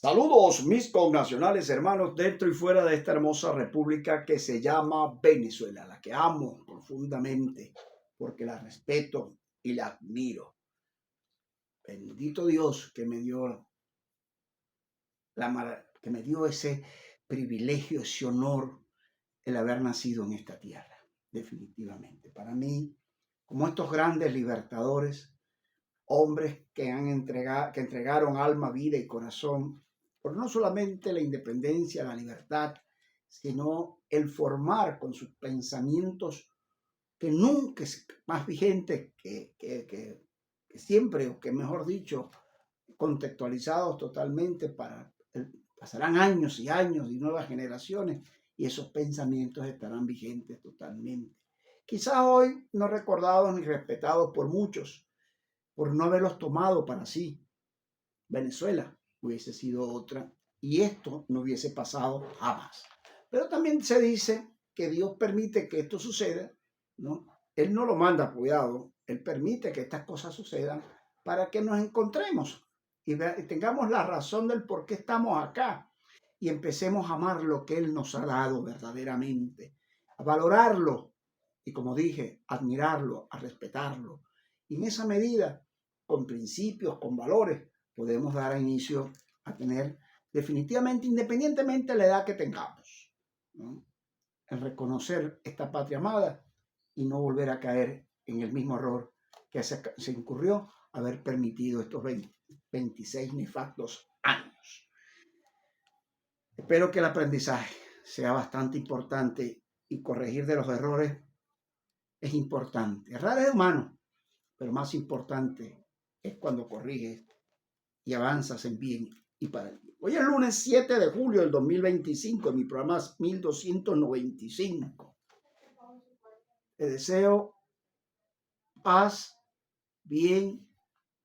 Saludos mis connacionales hermanos dentro y fuera de esta hermosa república que se llama Venezuela, la que amo profundamente porque la respeto y la admiro. Bendito Dios que me dio que me dio ese privilegio, ese honor el haber nacido en esta tierra. Definitivamente, para mí, como estos grandes libertadores, hombres que entregaron alma, vida y corazón por no solamente la independencia, la libertad, sino el formar con sus pensamientos que nunca es más vigentes que siempre, o que mejor dicho, contextualizados totalmente pasarán años y años y nuevas generaciones y esos pensamientos estarán vigentes totalmente. Quizás hoy no recordados ni respetados por muchos, por no haberlos tomado para sí. Venezuela hubiese sido otra y esto no hubiese pasado jamás. Pero también se dice que Dios permite que esto suceda, ¿no? Él no lo manda, cuidado, Él permite que estas cosas sucedan para que nos encontremos y tengamos la razón del por qué estamos acá y empecemos a amar lo que Él nos ha dado verdaderamente, a valorarlo y, como dije, admirarlo, a respetarlo. Y en esa medida, con principios, con valores, podemos dar inicio a tener definitivamente, independientemente de la edad que tengamos, ¿no? El reconocer esta patria amada y no volver a caer en el mismo error que se incurrió, haber permitido estos 26 nefastos años. Espero que el aprendizaje sea bastante importante y corregir de los errores es importante. Errar es humano, pero más importante es cuando corriges y avanzas en bien y para el bien. Hoy es lunes 7 de julio del 2025, en mi programa 1295. Le deseo paz, bien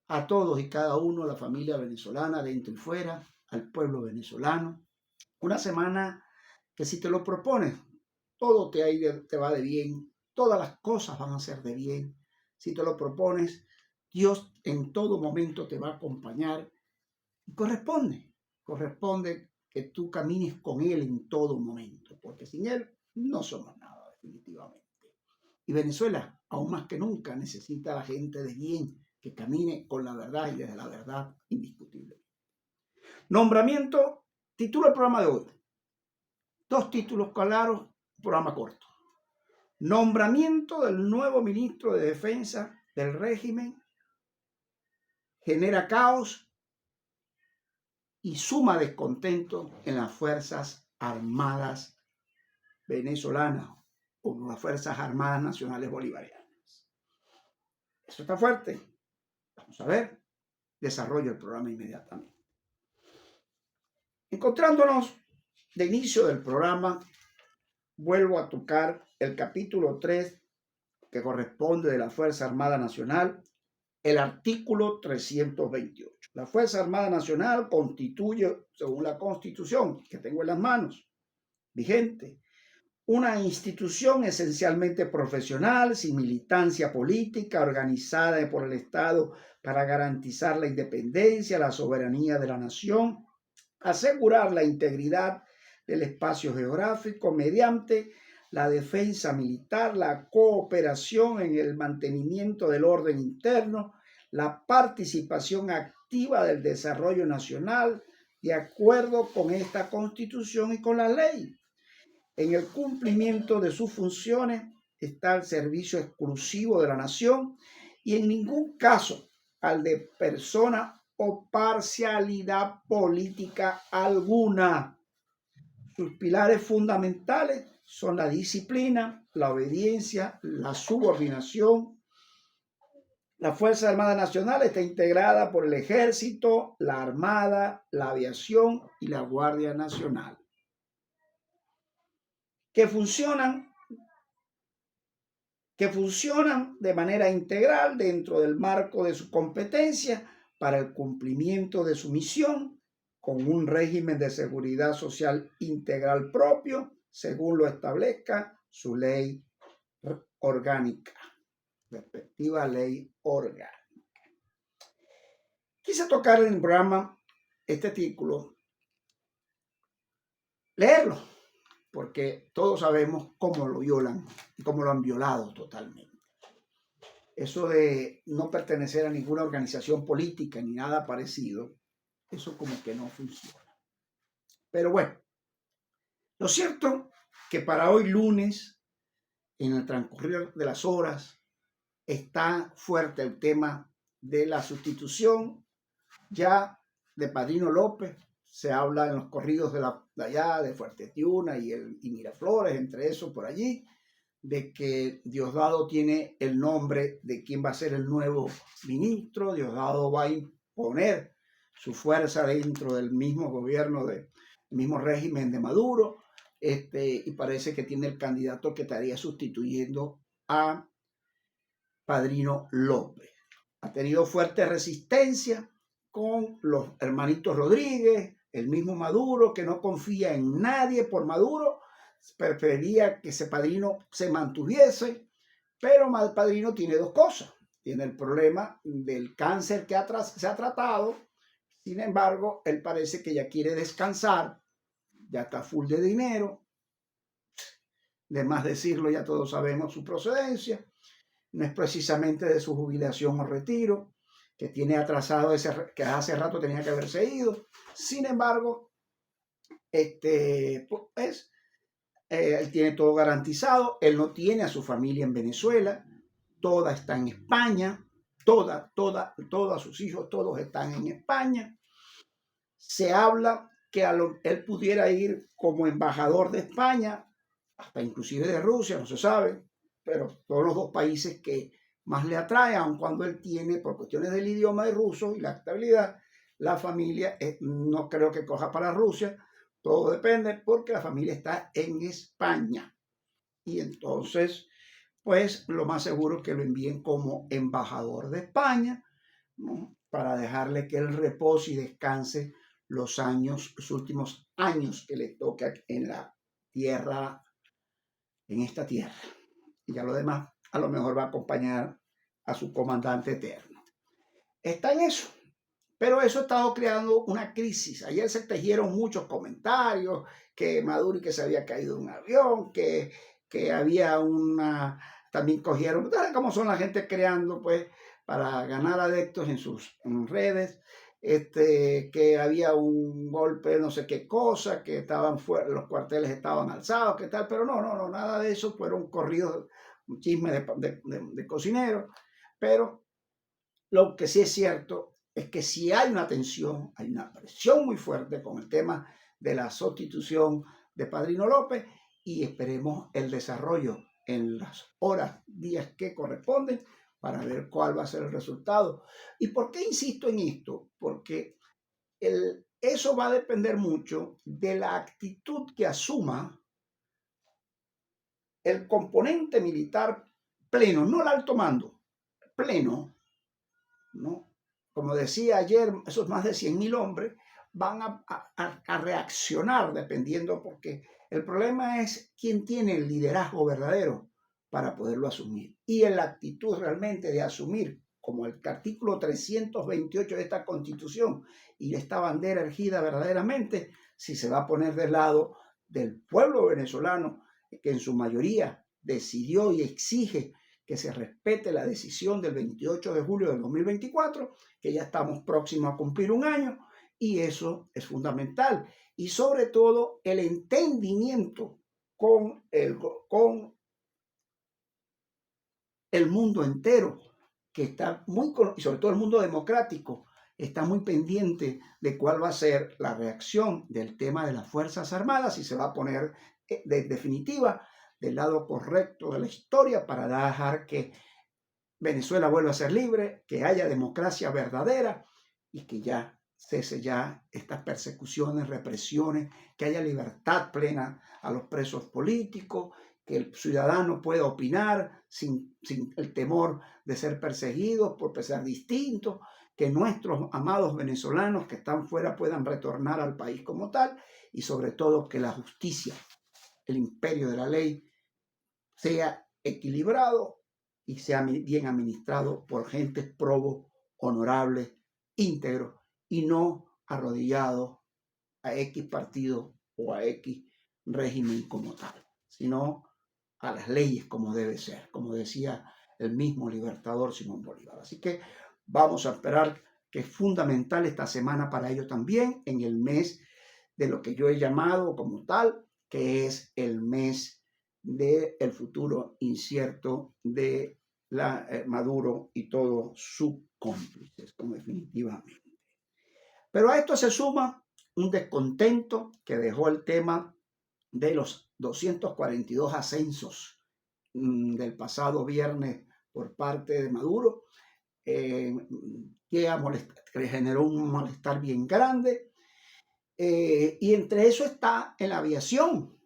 a todos y cada uno, a la familia venezolana, dentro y fuera, al pueblo venezolano. Una semana que si te lo propones, todo te va de bien, todas las cosas van a ser de bien. Si te lo propones, Dios en todo momento te va a acompañar. Corresponde que tú camines con Él en todo momento, porque sin Él no somos nada, definitivamente. Y Venezuela, aún más que nunca, necesita a la gente de bien que camine con la verdad y desde la verdad indiscutible. Nombramiento, título del programa de hoy. Dos títulos claros, programa corto. Nombramiento del nuevo ministro de Defensa del régimen genera caos y suma descontento en las Fuerzas Armadas venezolanas o las Fuerzas Armadas Nacionales Bolivarianas. Eso está fuerte. Vamos a ver. Desarrollo el programa inmediatamente. Encontrándonos de inicio del programa, vuelvo a tocar el capítulo 3 que corresponde de la Fuerza Armada Nacional, el artículo 328. La Fuerza Armada Nacional constituye, según la Constitución que tengo en las manos, vigente, una institución esencialmente profesional, sin militancia política, organizada por el Estado para garantizar la independencia, la soberanía de la nación, asegurar la integridad del espacio geográfico mediante la defensa militar, la cooperación en el mantenimiento del orden interno, la participación activa del desarrollo nacional, de acuerdo con esta Constitución y con la ley. En el cumplimiento de sus funciones está el servicio exclusivo de la nación y en ningún caso al de persona o parcialidad política alguna. Sus pilares fundamentales son la disciplina, la obediencia, la subordinación. La Fuerza Armada Nacional está integrada por el Ejército, la Armada, la Aviación y la Guardia Nacional, que funcionan de manera integral dentro del marco de su competencia para el cumplimiento de su misión, con un régimen de seguridad social integral propio, según lo establezca su ley orgánica, respectiva ley orgánica. Quise tocar en el programa este artículo leerlo, porque todos sabemos cómo lo violan y cómo lo han violado totalmente. Eso de no pertenecer a ninguna organización política ni nada parecido, eso como que no funciona. Pero bueno, lo cierto que para hoy lunes, en el transcurrir de las horas, está fuerte el tema de la sustitución ya de Padrino López. Se habla en los corridos de allá, de Fuerte Tiuna y Miraflores, entre esos por allí, de que Diosdado tiene el nombre de quién va a ser el nuevo ministro. Diosdado va a imponer su fuerza dentro del mismo gobierno, del mismo régimen de Maduro, y parece que tiene el candidato que estaría sustituyendo a Padrino López. Ha tenido fuerte resistencia con los hermanitos Rodríguez, el mismo Maduro, que no confía en nadie por Maduro, prefería que ese Padrino se mantuviese, pero Padrino tiene dos cosas. Tiene el problema del cáncer que se ha tratado, sin embargo, él parece que ya quiere descansar, ya está full de dinero, de más decirlo, ya todos sabemos su procedencia, no es precisamente de su jubilación o retiro, que tiene atrasado que hace rato tenía que haberse ido. Sin embargo, pues, él tiene todo garantizado, él no tiene a su familia en Venezuela, toda está en España, todos sus hijos, todos están en España. Se habla que él pudiera ir como embajador de España, hasta inclusive de Rusia, no se sabe, pero todos los dos países que más le atraen, aun cuando él tiene, por cuestiones del idioma de ruso y la estabilidad, la familia no creo que coja para Rusia, todo depende porque la familia está en España. Y entonces, pues lo más seguro es que lo envíen como embajador de España, ¿no? Para dejarle que él repose y descanse los últimos años que le toca en la tierra, en esta tierra. Y ya lo demás a lo mejor va a acompañar a su comandante eterno. Está en eso. Pero eso ha estado creando una crisis. Ayer se tejieron muchos comentarios, que Maduro y que se había caído un avión, que había también cogieron, como son la gente creando, pues, para ganar adeptos en sus redes, que había un golpe, no sé qué cosa, que estaban fuera, los cuarteles estaban alzados, qué tal, pero no, nada de eso, fueron corridos, un chisme de cocineros, pero lo que sí es cierto es que si hay una tensión, hay una presión muy fuerte con el tema de la sustitución de Padrino López y esperemos el desarrollo en las horas, días que corresponden para ver cuál va a ser el resultado. ¿Y por qué insisto en esto? Porque eso va a depender mucho de la actitud que asuma el componente militar pleno, no el alto mando, pleno, ¿no? Como decía ayer, esos más de 100.000 hombres van a reaccionar dependiendo, porque el problema es quién tiene el liderazgo verdadero para poderlo asumir. Y en la actitud realmente de asumir, como el artículo 328 de esta Constitución y esta bandera erigida verdaderamente, si se va a poner del lado del pueblo venezolano, que en su mayoría decidió y exige que se respete la decisión del 28 de julio del 2024, que ya estamos próximos a cumplir un año, y eso es fundamental. Y sobre todo el entendimiento con el mundo entero, que está muy, y sobre todo el mundo democrático, está muy pendiente de cuál va a ser la reacción del tema de las Fuerzas Armadas, si se va a poner de definitiva del lado correcto de la historia para dejar que Venezuela vuelva a ser libre, que haya democracia verdadera y que ya cese ya estas persecuciones, represiones, que haya libertad plena a los presos políticos, que el ciudadano pueda opinar sin el temor de ser perseguidos por pensar distinto, que nuestros amados venezolanos que están fuera puedan retornar al país como tal y sobre todo que la justicia, el imperio de la ley, sea equilibrado y sea bien administrado por gente probos, honorables, íntegros y no arrodillados a X partido o a X régimen como tal, sino a las leyes como debe ser, como decía el mismo libertador Simón Bolívar. Así que vamos a esperar, que es fundamental esta semana para ello también, en el mes de lo que yo he llamado como tal, que es el mes del futuro incierto de Maduro y todos sus cómplices, como definitivamente. Pero a esto se suma un descontento que dejó el tema de los 242 ascensos del pasado viernes por parte de Maduro, que generó un malestar bien grande. Y entre eso está en la aviación,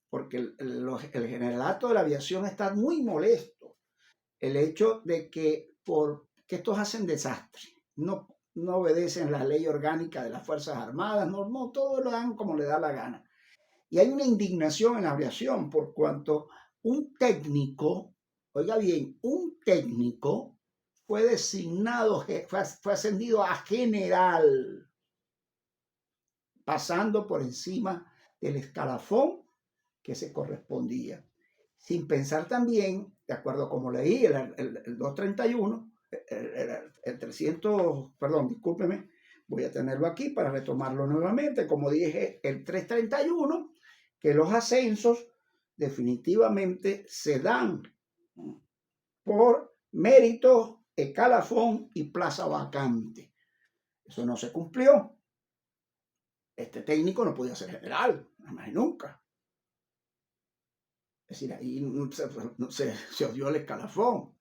porque el generalato de la aviación está muy molesto. El hecho de que estos hacen desastre, no obedecen la ley orgánica de las Fuerzas Armadas, no todo lo dan como le da la gana. Y hay una indignación en la aviación por cuanto un técnico, oiga bien, un técnico fue designado, fue ascendido a general, pasando por encima del escalafón que se correspondía. Sin pensar también, de acuerdo a como leí, el 231, el 300, perdón, discúlpeme, voy a tenerlo aquí para retomarlo nuevamente, como dije, el 331, que los ascensos definitivamente se dan por mérito, escalafón y plaza vacante. Eso no se cumplió. Este técnico no podía ser general, jamás y nunca. Es decir, ahí se odió el escalafón.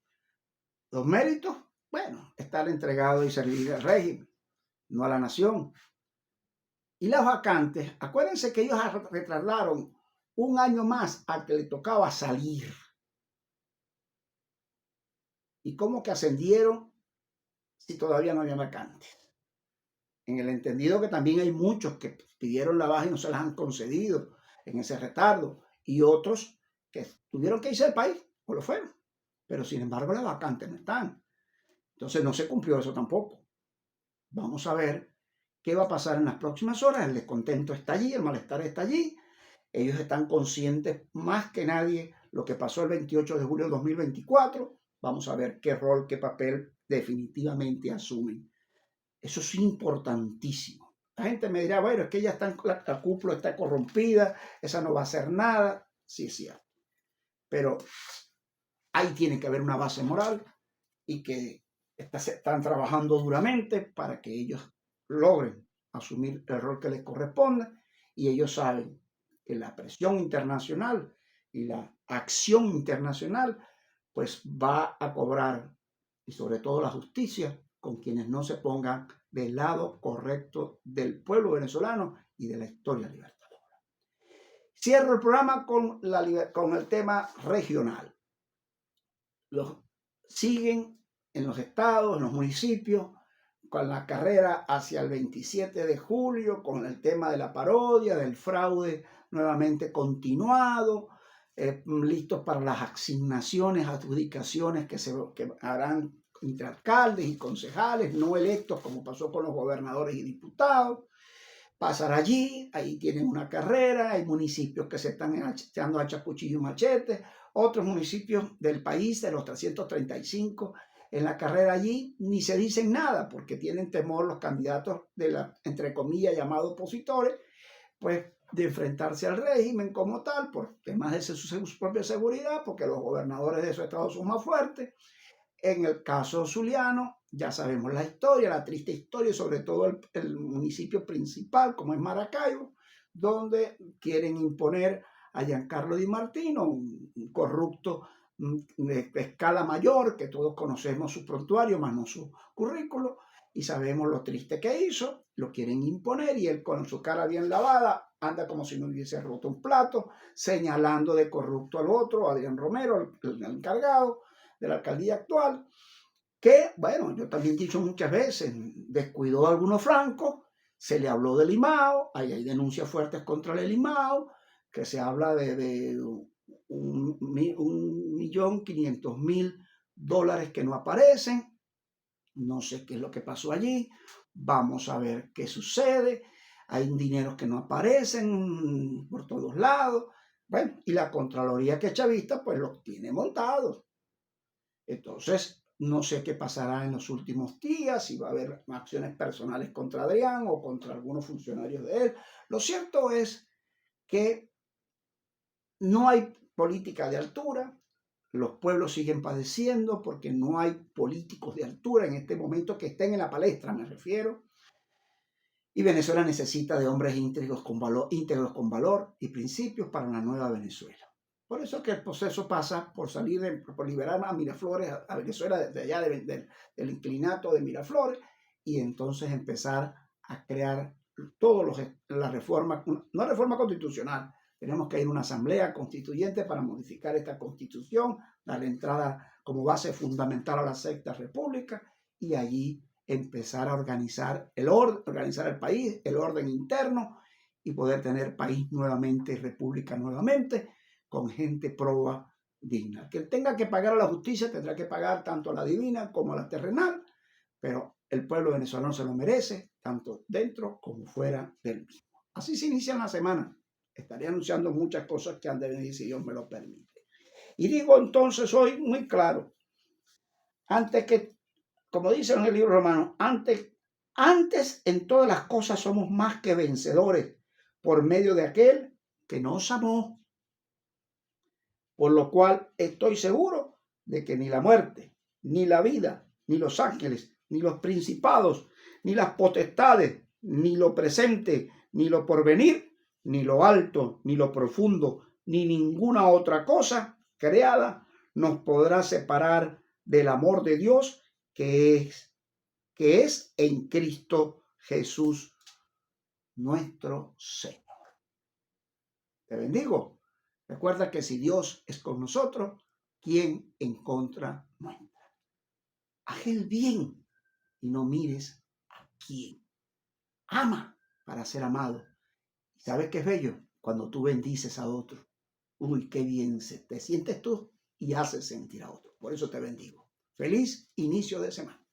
Los méritos, bueno, estar entregado y servir al régimen, no a la nación. Y las vacantes, acuérdense que ellos retardaron un año más al que le tocaba salir. ¿Y cómo que ascendieron si todavía no había vacantes? En el entendido que también hay muchos que pidieron la baja y no se las han concedido en ese retardo, y otros que tuvieron que irse del país o lo fueron, pero sin embargo las vacantes no están. Entonces no se cumplió eso tampoco. Vamos a ver qué va a pasar en las próximas horas. El descontento está allí, el malestar está allí. Ellos están conscientes más que nadie lo que pasó el 28 de julio de 2024. Vamos a ver qué rol, qué papel definitivamente asumen. Eso es importantísimo. La gente me dirá, bueno, es que ya está, la cúpula está corrompida, esa no va a hacer nada. Sí, es cierto. Pero ahí tiene que haber una base moral y que están trabajando duramente para que ellos logren asumir el rol que les corresponde, y ellos saben que la presión internacional y la acción internacional pues va a cobrar, y sobre todo la justicia, con quienes no se pongan del lado correcto del pueblo venezolano y de la historia libertadora. Cierro el programa con el tema regional. Siguen en los estados, en los municipios, con la carrera hacia el 27 de julio, con el tema de la parodia, del fraude nuevamente continuado, listos para las asignaciones, adjudicaciones que harán entre alcaldes y concejales no electos, como pasó con los gobernadores y diputados. Pasar allí, ahí tienen una carrera, hay municipios que se están echando hacha, cuchillo y machete, otros municipios del país, de los 335, en la carrera allí ni se dicen nada porque tienen temor los candidatos de la, entre comillas, llamados opositores, pues de enfrentarse al régimen como tal, por temas de su propia seguridad, porque los gobernadores de esos estados son más fuertes. En el caso zuliano, ya sabemos la historia, la triste historia, sobre todo el municipio principal, como es Maracaibo, donde quieren imponer a Giancarlo Di Martino, un corrupto de escala mayor, que todos conocemos su prontuario, más no su currículo, y sabemos lo triste que hizo. Lo quieren imponer y él, con su cara bien lavada, anda como si no hubiese roto un plato, señalando de corrupto al otro, Adrián Romero, el encargado de la alcaldía actual, que, bueno, yo también he dicho muchas veces, descuidó a algunos francos, se le habló del IMAO, hay denuncias fuertes contra el IMAO, que se habla de 1.500.000 que no aparecen. No sé qué es lo que pasó allí, vamos a ver qué sucede. hay dineros que no aparecen por todos lados. Bueno, y la Contraloría, que es chavista, pues los tiene montados. Entonces, no sé qué pasará en los últimos días, si va a haber acciones personales contra Adrián o contra algunos funcionarios de él. Lo cierto es que no hay política de altura, los pueblos siguen padeciendo porque no hay políticos de altura en este momento que estén en la palestra, me refiero. Y Venezuela necesita de hombres íntegros con valor y principios para una nueva Venezuela. Por eso es que el proceso pasa por por liberar a Miraflores, a Venezuela, desde allá del inclinato de Miraflores, y entonces empezar a crear la reforma, no reforma constitucional. Tenemos que ir a una asamblea constituyente para modificar esta constitución, darle entrada como base fundamental a la sexta república, y allí empezar a organizar el país, el orden interno, y poder tener país nuevamente, república nuevamente, con gente proba digna. Que tenga que pagar a la justicia, tendrá que pagar tanto a la divina como a la terrenal, pero el pueblo venezolano se lo merece, tanto dentro como fuera del mismo. Así se inicia la semana. Estaré anunciando muchas cosas que han de venir si Dios me lo permite. Y digo entonces hoy muy claro, antes que, como dice en el libro romano, antes en todas las cosas somos más que vencedores por medio de aquel que nos amó. Por lo cual estoy seguro de que ni la muerte, ni la vida, ni los ángeles, ni los principados, ni las potestades, ni lo presente, ni lo porvenir, ni lo alto, ni lo profundo, ni ninguna otra cosa creada nos podrá separar del amor de Dios que es en Cristo Jesús nuestro Señor. Te bendigo. Recuerda que si Dios es con nosotros, ¿quién en contra no entra? Haz el bien y no mires a quién. Ama para ser amado. ¿Sabes qué es bello? Cuando tú bendices a otro. Uy, qué bien te sientes tú y haces sentir a otro. Por eso te bendigo. Feliz inicio de semana.